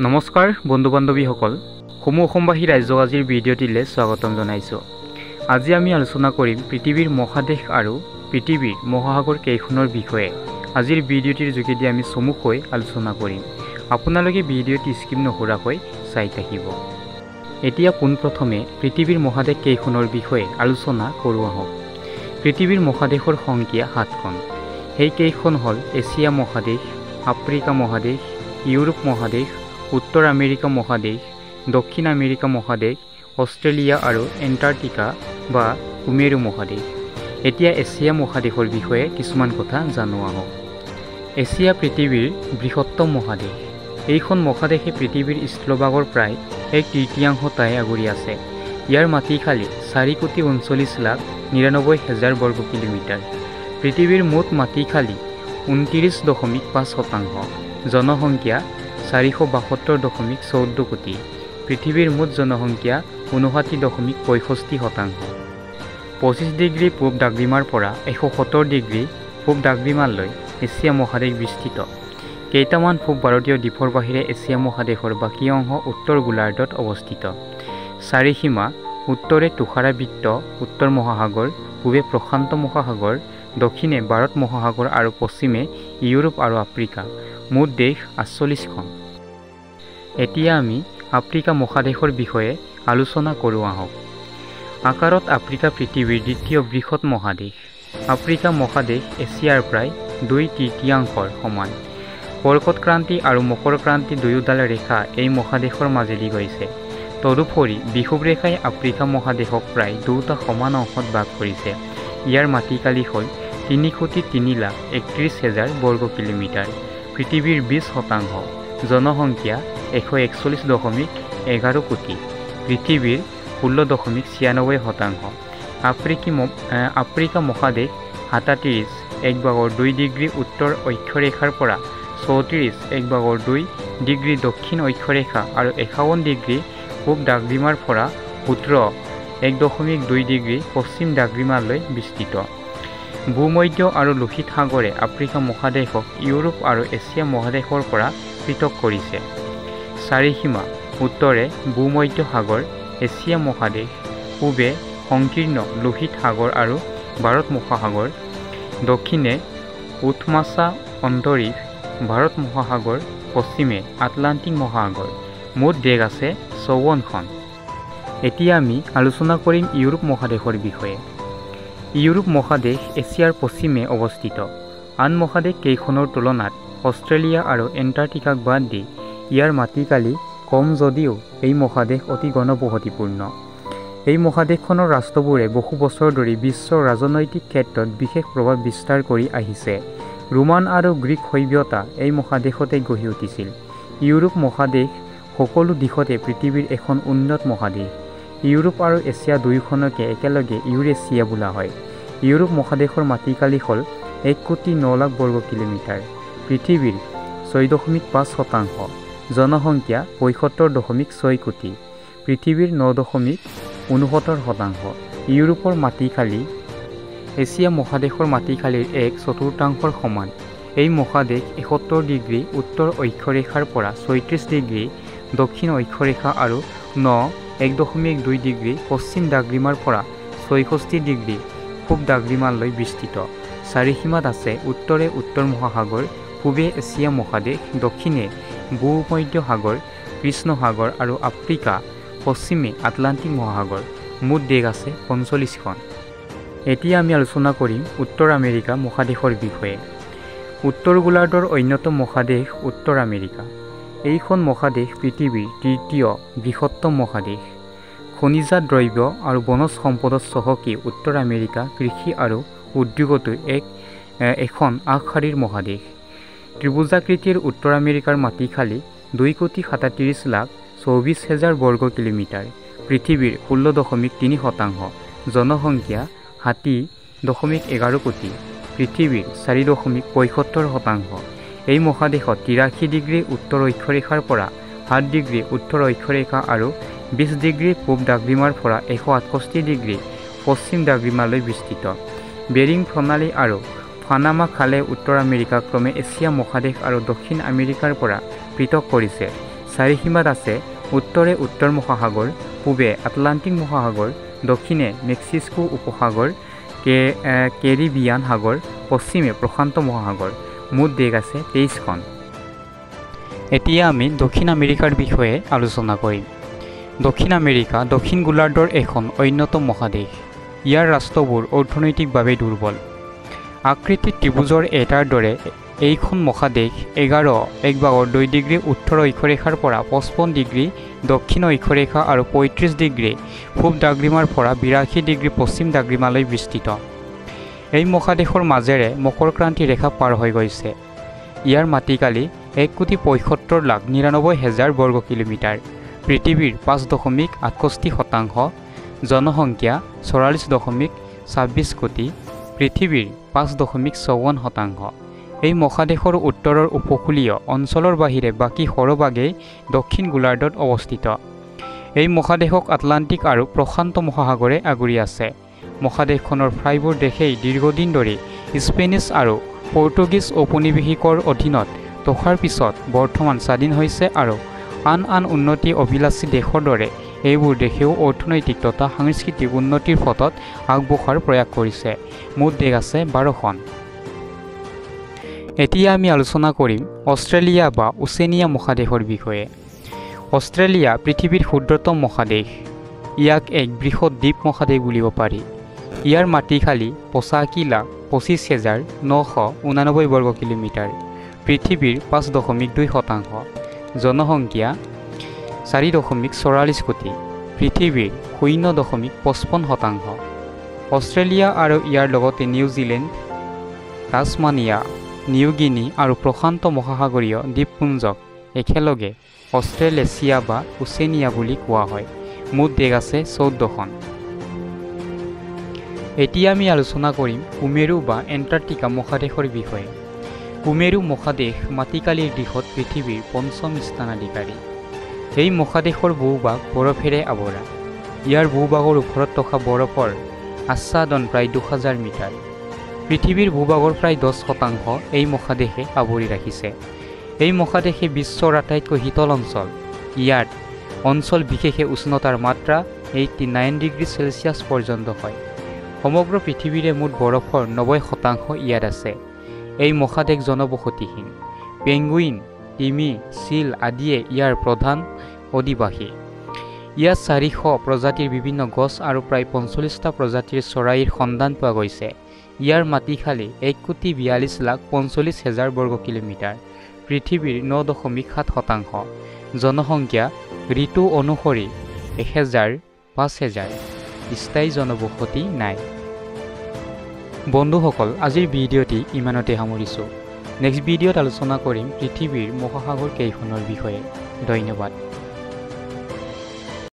নমস্কাৰ বন্ধু বান্ধৱীসকল, সমূহ অসমবাসী ৰাজ্যক আজিৰ ভিডিঅ'টিলৈ স্বাগতম জনাইছোঁ। আজি আমি আলোচনা কৰিম পৃথিৱীৰ মহাদেশ আৰু পৃথিৱীৰ মহাসাগৰ কেইখনৰ বিষয়ে। আজিৰ ভিডিঅ'টিৰ যোগেদি আমি চমুকৈ আলোচনা কৰিম। আপোনালোকে ভিডিঅ'টি স্কিপ নকৰাকৈ চাই থাকিব। এতিয়া পোনপ্ৰথমে পৃথিৱীৰ মহাদেশ কেইখনৰ বিষয়ে আলোচনা কৰোঁ আহক। পৃথিৱীৰ মহাদেশৰ সংখ্যা 7খন। সেই কেইখন হ'ল এছিয়া মহাদেশ, আফ্ৰিকা মহাদেশ, ইউৰোপ মহাদেশ, উত্তৰ আমেৰিকা মহাদেশ, দক্ষিণ আমেৰিকা মহাদেশ, অষ্ট্ৰেলিয়া আৰু এণ্টাৰ্কটিকা বা কুমেৰু মহাদেশ। এতিয়া এছিয়া মহাদেশৰ বিষয়ে কিছুমান কথা জানো আহক। এছিয়া পৃথিৱীৰ বৃহত্তম মহাদেশ। এইখন মহাদেশে পৃথিৱীৰ স্থলভাগৰ প্ৰায় 1/3 আগুৰি আছে। ইয়াৰ মাটিকালি 4,39,99,000 বৰ্গ কিলোমিটাৰ। পৃথিৱীৰ মুঠ মাটিকালি 29.5%। জনসংখ্যা 472.14 কোটি। পৃথিৱীৰ মুঠ জনসংখ্যা 59.65%। 25 ডিগ্ৰী পূব দ্ৰাঘিমাৰ পৰা 170 ডিগ্ৰী পূব দ্ৰাঘিমালৈ এছিয়া মহাদেশ বিস্তৃত। কেইটামান পূব ভাৰতীয় দ্বীপৰ বাহিৰে এছিয়া মহাদেশৰ বাকী অংশ উত্তৰ গোলাৰ্ধত অৱস্থিত। চাৰিসীমা: উত্তৰে তুষাৰাবৃত উত্তৰ মহাসাগৰ, পূবে প্ৰশান্ত মহাসাগৰ, দক্ষিণে ভাৰত মহাসাগৰ আৰু পশ্চিমে ইউৰোপ আৰু আফ্ৰিকা। মুঠ দেশ 48খন। এতিয়া আমি আফ্ৰিকা মহাদেশৰ বিষয়ে আলোচনা কৰোঁ আহক। আকাৰত আফ্ৰিকা পৃথিৱীৰ দ্বিতীয় বৃহৎ মহাদেশ। আফ্ৰিকা মহাদেশ এছিয়াৰ প্ৰায় 2/3 সমান। কৰ্কট ক্ৰান্তি আৰু মকৰ ক্ৰান্তি দুয়োডাল ৰেখা এই মহাদেশৰ মাজেদি গৈছে। তদুপৰি বিষুৱ ৰেখাই আফ্ৰিকা মহাদেশক প্ৰায় দুটা সমান অংশত ভাগ কৰিছে। ইয়াৰ মাটিকালি হ'ল 3,03,31,000 বৰ্গ কিলোমিটাৰ। পৃথিৱীৰ 20%। জনসংখ্যা 141.11 কোটি। পৃথিৱীৰ 16.96%। আফ্ৰিকা মহাদেশ 37.1/2 ডিগ্ৰী উত্তৰ অক্ষৰেখাৰ পৰা 34.1/2 ডিগ্ৰী দক্ষিণ অক্ষৰেখা আৰু 51 ডিগ্ৰী পূব দ্ৰাঘিমাৰ পৰা 17.1/2 ডিগ্ৰী পশ্চিম দ্ৰাঘিমালৈ বিস্তৃত। ভূমধ্য আৰু লোহিত সাগৰে আফ্ৰিকা মহাদেশক ইউৰোপ আৰু এছিয়া মহাদেশৰ পৰা পৃথক কৰিছে। চাৰিসীমা: উত্তৰে ভূমধ্য সাগৰ, এছিয়া মহাদেশ, পূবে সংকীৰ্ণ লোহিত সাগৰ আৰু ভাৰত মহাসাগৰ, দক্ষিণে উথমাচা অন্তৰীপ ভাৰত মহাসাগৰ, পশ্চিমে আটলাণ্টিক মহাসাগৰ। মুঠ দেশ আছে 54খন। এতিয়া আমি আলোচনা কৰিম ইউৰোপ মহাদেশৰ বিষয়ে। ইউৰোপ মহাদেশ এছিয়াৰ পশ্চিমে অৱস্থিত। আন মহাদেশ কেইখনৰ তুলনাত অষ্ট্ৰেলিয়া আৰু এণ্টাৰ্কটিকাক বাদ দি ইয়াৰ মাটিকালি কম যদিও এই মহাদেশ অতি ঘনবসতিপূৰ্ণ। এই মহাদেশখনৰ ৰাষ্ট্ৰবোৰে বহু বছৰ ধৰি বিশ্বৰ ৰাজনৈতিক ক্ষেত্ৰত বিশেষ প্ৰভাৱ বিস্তাৰ কৰি আহিছে। ৰোমান আৰু গ্ৰীক সভ্যতা এই মহাদেশতে গঢ়ি উঠিছিল। ইউৰোপ মহাদেশ সকলো দিশতে পৃথিৱীৰ এখন উন্নত মহাদেশ। ইউৰোপ আৰু এছিয়া দুয়োখনকে একেলগে ইউৰেছিয়া বোলা হয়। ইউৰোপ মহাদেশৰ মাটিকালি হ'ল 1,09,00,000 বৰ্গ কিলোমিটাৰ। পৃথিৱীৰ 6.5%। জনসংখ্যা 75.6 কোটি। পৃথিৱীৰ 9.69%। ইউৰোপৰ মাটিকালি এছিয়া মহাদেশৰ মাটিকালিৰ 1/4 সমান। এই মহাদেশ 71 ডিগ্ৰী উত্তৰ অক্ষৰেখাৰ পৰা 36 ডিগ্ৰী দক্ষিণ অক্ষৰেখা আৰু 1.2 ডিগ্ৰী পশ্চিম দ্ৰাঘিমাৰ পৰা 66 ডিগ্ৰী পূব দ্ৰাঘিমালৈ বিস্তৃত। চাৰিসীমাত আছে: উত্তৰে উত্তৰ মহাসাগৰ, পূবে এছিয়া মহাদেশ, দক্ষিণে ভূমধ্য সাগৰ, কৃষ্ণ সাগৰ আৰু আফ্ৰিকা, পশ্চিমে আটলাণ্টিক মহাসাগৰ। মুঠ দেশ আছে 45খন। এতিয়া আমি আলোচনা কৰিম উত্তৰ আমেৰিকা মহাদেশৰ বিষয়ে। উত্তৰ গোলাৰ্ধৰ অন্যতম মহাদেশ উত্তৰ আমেৰিকা। এইখন মহাদেশ পৃথিৱীৰ তৃতীয় বৃহত্তম মহাদেশ। খনিজাত দ্ৰব্য আৰু বনজ সম্পদত চহকী উত্তৰ আমেৰিকা কৃষি আৰু উদ্যোগতো এখন আগশাৰীৰ মহাদেশ। ত্ৰিভুজাকৃতিৰ উত্তৰ আমেৰিকাৰ মাটিকালি 2,37,24,000 বৰ্গ কিলোমিটাৰ। পৃথিৱীৰ 16.3%। জনসংখ্যা 60.11 কোটি। পৃথিৱীৰ 4.75%। এই মহাদেশত 83 ডিগ্ৰী উত্তৰ অক্ষৰেখাৰ পৰা 7 ডিগ্ৰী উত্তৰ অক্ষৰেখা আৰু 20 ডিগ্ৰী পূব দ্ৰাঘিমাৰ পৰা 168 ডিগ্ৰী পশ্চিম দ্ৰাঘিমালৈ বিস্তৃত। বেৰিং প্ৰণালী আৰু পানামা খালে উত্তৰ আমেৰিকা ক্ৰমে এছিয়া মহাদেশ আৰু দক্ষিণ আমেৰিকাৰ পৰা পৃথক কৰিছে। চাৰিসীমাত আছে উত্তৰে উত্তৰ মহাসাগৰ, পূবে আটলান্টিক মহাসাগৰ, দক্ষিণে মেক্সিকো উপসাগৰ, কেৰিবিয়ান সাগৰ, পশ্চিমে প্ৰশান্ত মহাসাগৰ। মুঠ দেশ আছে 23খন। এতিয়া আমি দক্ষিণ আমেৰিকাৰ বিষয়ে আলোচনা কৰিম। দক্ষিণ আমেৰিকা দক্ষিণ গোলাৰ্ধৰ এখন অন্যতম মহাদেশ। ইয়াৰ ৰাষ্ট্ৰবোৰ অৰ্থনৈতিকভাৱে দুৰ্বল। আকৃতিত ত্ৰিভুজৰ এটাৰ দৰে এইখন মহাদেশ 1/2 ডিগ্ৰী উত্তৰ অক্ষৰেখাৰ পৰা 55 ডিগ্ৰী দক্ষিণ অক্ষৰেখা আৰু 35 ডিগ্ৰী পূব দ্ৰাঘিমাৰ পৰা 82 ডিগ্ৰী পশ্চিম দ্ৰাঘিমালৈ বিস্তৃত। এই মহাদেশৰ মাজেৰে মকৰক্ৰান্তি ৰেখা পাৰ হৈ গৈছে। ইয়াৰ মাটিকালি 1,75,99,000 বৰ্গ কিলোমিটাৰ। পৃথিৱীৰ 5.68%, জনসংখ্যা 44.26 কোটি, পৃথিৱীৰ 5.54%। এই মহাদেশৰ উত্তৰৰ উপকূলীয় অঞ্চলৰ বাহিৰে বাকী সৰহভাগেই দক্ষিণ গোলাৰ্ধত অৱস্থিত। এই মহাদেশক আটলান্টিক আৰু প্ৰশান্ত মহাসাগৰে আগুৰি আছে। মহাদেশখনৰ প্ৰায়বোৰ দেশেই দীৰ্ঘদিন ধৰি স্পেনিছ আৰু পৰ্তুগীজ ঔপনিৱেশিকৰ অধীনত থকাৰ পিছত বৰ্তমান স্বাধীন হৈছে আৰু আন উন্নতি অভিলাষী দেশৰ দৰে এইবোৰ দেশেও অৰ্থনৈতিক তথা সাংস্কৃতিক উন্নতিৰ পথত আগবঢ়াৰ প্ৰয়াস কৰিছে। মুঠ দেশ আছে 12খন। এতিয়া আমি আলোচনা কৰিম অষ্ট্ৰেলিয়া বা ওচেনিয়া মহাদেশৰ বিষয়ে। অষ্ট্ৰেলিয়া পৃথিৱীৰ ক্ষুদ্ৰতম মহাদেশ। ইয়াক এক বৃহৎ দ্বীপ মহাদেশ বুলিব পাৰি। ইয়াৰ মাটিকালি 85,25,989 বৰ্গ কিলোমিটাৰ। পৃথিৱীৰ 5.2%, জনসংখ্যা 4.44 কোটি, পৃথিৱীৰ 0.55%। অষ্ট্ৰেলিয়া আৰু ইয়াৰ লগতে নিউজিলেণ্ড, টাছমানিয়া, নিউ গিনি আৰু প্ৰশান্ত মহাসাগৰীয় দ্বীপপুঞ্জক একেলগে অষ্ট্ৰেলেছিয়া বা ওচেনিয়া বুলি কোৱা হয়। মুঠ দেশ আছে 14খন। এতিয়া আমি আলোচনা কৰিম কুমেৰু বা এণ্টাৰ্কটিকা মহাদেশৰ বিষয়ে। কুমেৰু মহাদেশ মাটিকালিৰ দিশত পৃথিৱীৰ 5ম স্থানাধিকাৰী। এই মহাদেশৰ বহুভাগ বৰফেৰে আৱৰা। ইয়াৰ ভূভাগৰ ওপৰত থকা বৰফৰ আচ্ছাদন প্ৰায় 2000 মিটাৰ। পৃথিৱীৰ ভূভাগৰ প্ৰায় 10% এই মহাদেশে আৱৰি ৰাখিছে। এই মহাদেশে বিশ্বৰ আটাইতকৈ শীতল অঞ্চল। ইয়াত অঞ্চল বিশেষে উষ্ণতাৰ মাত্ৰা 89 ডিগ্ৰী চেলছিয়াছ পৰ্যন্ত হয়। সমগ্ৰ পৃথিৱীৰে মুঠ বৰফৰ 90% ইয়াত আছে। এই মহাদেশ জনবসতিহীন। পেঙ্গুইন, তিমি, চিল আদিয়ে ইয়াৰ প্ৰধান অধিবাসী। ইয়াত 400 প্ৰজাতিৰ বিভিন্ন গছ আৰু প্ৰায় 45টা প্ৰজাতিৰ চৰাইৰ সন্ধান পোৱা গৈছে। ইয়াৰ মাটিকালি 1,42,45,000 বৰ্গ কিলোমিটাৰ। পৃথিৱীৰ 9.7%, জনসংখ্যা ঋতু অনুসৰি 1000-5000। স্থায়ী জনবসতি নাই। বন্ধুসকল, আজিৰ ভিডিঅ'টি ইমানতে সামৰিছোঁ। নেক্সট ভিডিঅ'ত আলোচনা কৰিম পৃথিৱীৰ মহাসাগৰ কেইখনৰ বিষয়ে। ধন্যবাদ।